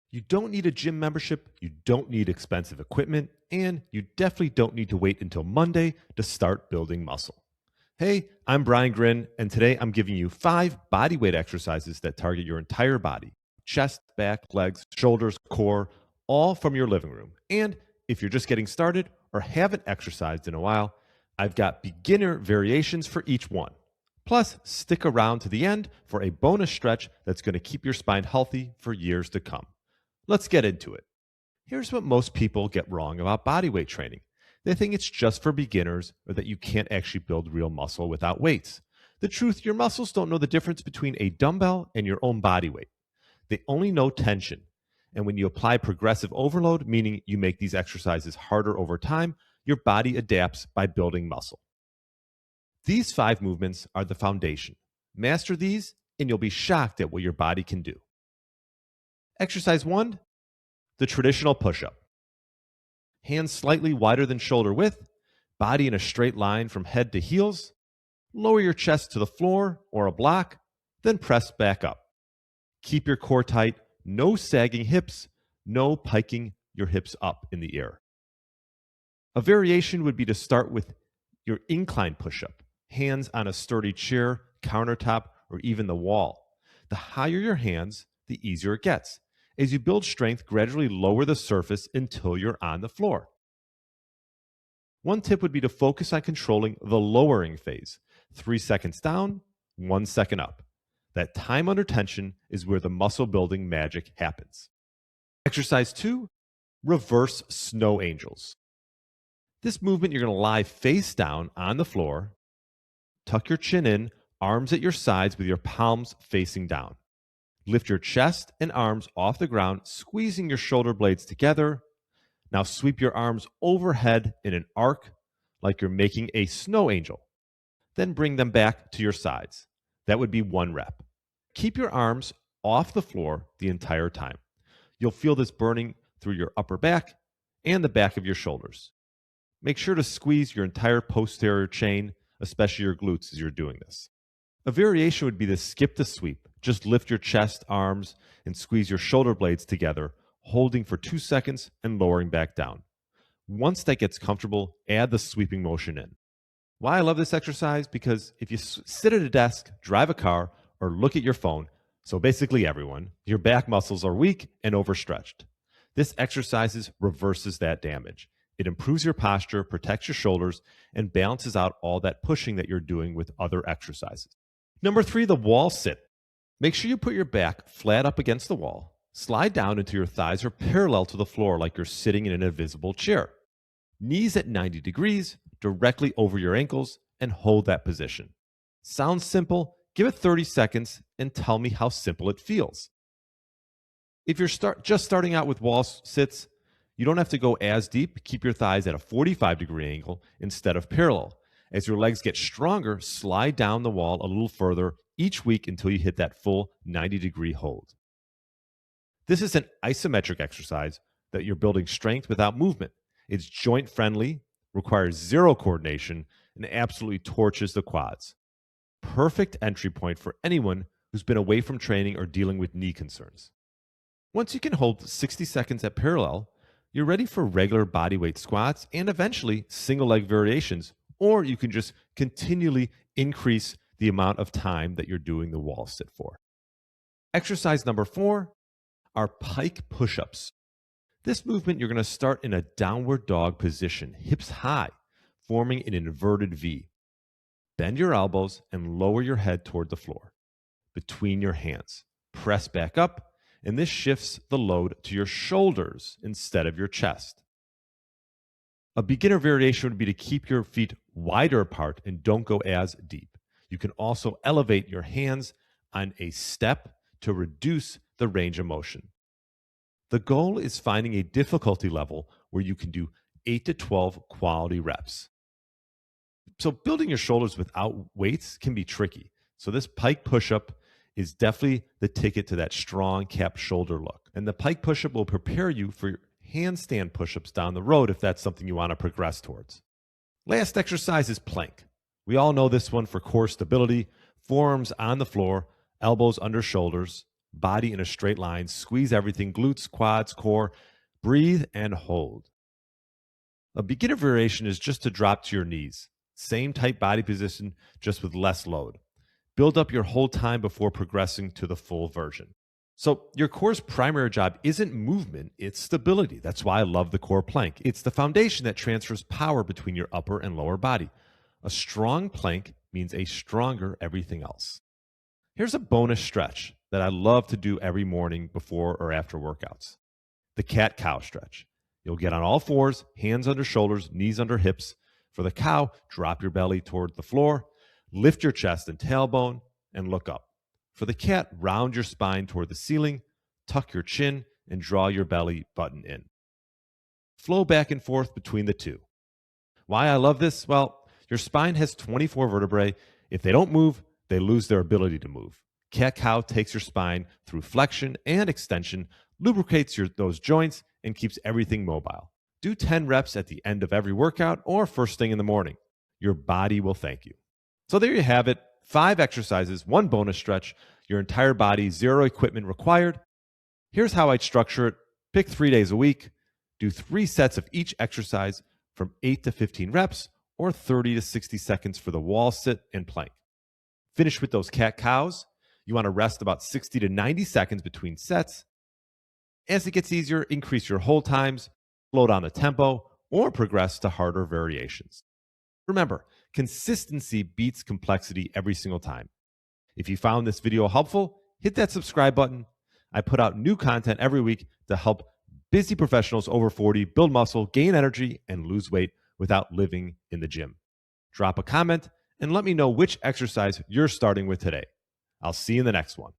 You don't need a gym membership, you don't need expensive equipment, and you definitely don't need to wait until Monday to start building muscle. Hey, I'm Brian Gryn, and today I'm giving you 5 bodyweight exercises that target your entire body: chest, back, legs, shoulders, core, all from your living room. And if you're just getting started or haven't exercised in a while, I've got beginner variations for each one. Plus, stick around to the end for a bonus stretch that's going to keep your spine healthy for years to come. Let's get into it. Here's what most people get wrong about bodyweight training. They think it's just for beginners or that you can't actually build real muscle without weights. The truth, your muscles don't know the difference between a dumbbell and your own body weight. They only know tension. And when you apply progressive overload, meaning you make these exercises harder over time, your body adapts by building muscle. These 5 movements are the foundation. Master these, and you'll be shocked at what your body can do. Exercise 1, the traditional push-up. Hands slightly wider than shoulder width, body in a straight line from head to heels. Lower your chest to the floor or a block, then press back up. Keep your core tight, no sagging hips, no piking your hips up in the air. A variation would be to start with your incline push-up, hands on a sturdy chair, countertop, or even the wall. The higher your hands, the easier it gets. As you build strength, gradually lower the surface until you're on the floor. One tip would be to focus on controlling the lowering phase. 3 seconds down, 1 second up. That time under tension is where the muscle building magic happens. Exercise 2, reverse snow angels. This movement, you're going to lie face down on the floor, tuck your chin in, arms at your sides with your palms facing down. Lift your chest and arms off the ground, squeezing your shoulder blades together. Now sweep your arms overhead in an arc like you're making a snow angel. Then bring them back to your sides. That would be 1 rep. Keep your arms off the floor the entire time. You'll feel this burning through your upper back and the back of your shoulders. Make sure to squeeze your entire posterior chain, especially your glutes, as you're doing this. A variation would be to skip the sweep. Just lift your chest, arms, and squeeze your shoulder blades together, holding for 2 seconds and lowering back down. Once that gets comfortable, add the sweeping motion in. Why I love this exercise? Because if you sit at a desk, drive a car, or look at your phone, so basically everyone, your back muscles are weak and overstretched. This exercise reverses that damage. It improves your posture, protects your shoulders, and balances out all that pushing that you're doing with other exercises. Number 3, the wall sit. Make sure you put your back flat up against the wall. Slide down until your thighs are parallel to the floor like you're sitting in an invisible chair. Knees at 90 degrees, directly over your ankles, and hold that position. Sounds simple? Give it 30 seconds and tell me how simple it feels. If you're just starting out with wall sits, you don't have to go as deep. Keep your thighs at a 45-degree angle instead of parallel. As your legs get stronger, slide down the wall a little further each week until you hit that full 90-degree hold. This is an isometric exercise that you're building strength without movement. It's joint-friendly, requires 0 coordination, and absolutely torches the quads. Perfect entry point for anyone who's been away from training or dealing with knee concerns. Once you can hold 60 seconds at parallel, you're ready for regular bodyweight squats and eventually single leg variations, or you can just continually increase the amount of time that you're doing the wall sit for. Exercise number 4 are pike push-ups. This movement, you're going to start in a downward dog position, hips high, forming an inverted V. Bend your elbows and lower your head toward the floor, between your hands. Press back up, and this shifts the load to your shoulders instead of your chest. A beginner variation would be to keep your feet wider apart and don't go as deep. You can also elevate your hands on a step to reduce the range of motion. The goal is finding a difficulty level where you can do 8 to 12 quality reps. So building your shoulders without weights can be tricky. So this pike push-up is definitely the ticket to that strong cap shoulder look. And the pike push-up will prepare you for handstand push-ups down the road if that's something you want to progress towards. Last exercise is plank. We all know this one for core stability. Forearms on the floor, elbows under shoulders, body in a straight line, squeeze everything, glutes, quads, core, breathe and hold. A beginner variation is just to drop to your knees. Same tight body position, just with less load. Build up your hold time before progressing to the full version. So, your core's primary job isn't movement, it's stability. That's why I love the core plank. It's the foundation that transfers power between your upper and lower body. A strong plank means a stronger everything else. Here's a bonus stretch that I love to do every morning before or after workouts: the cat-cow stretch. You'll get on all fours, hands under shoulders, knees under hips. For the cow, drop your belly toward the floor, lift your chest and tailbone, and look up. For the cat, round your spine toward the ceiling, tuck your chin, and draw your belly button in. Flow back and forth between the two. Why I love this? Well, your spine has 24 vertebrae. If they don't move, they lose their ability to move. Cat-cow takes your spine through flexion and extension, lubricates those joints, and keeps everything mobile. Do 10 reps at the end of every workout or first thing in the morning. Your body will thank you. So there you have it. 5 exercises, 1 bonus stretch, your entire body, 0 equipment required. Here's how I'd structure it. Pick 3 days a week. Do 3 sets of each exercise from 8 to 15 reps or 30 to 60 seconds for the wall sit and plank. Finish with those cat-cows. You want to rest about 60 to 90 seconds between sets. As it gets easier, increase your hold times, slow down the tempo, or progress to harder variations. Remember, consistency beats complexity every single time. If you found this video helpful, hit that subscribe button. I put out new content every week to help busy professionals over 40 build muscle, gain energy, and lose weight without living in the gym. Drop a comment and let me know which exercise you're starting with today. I'll see you in the next one.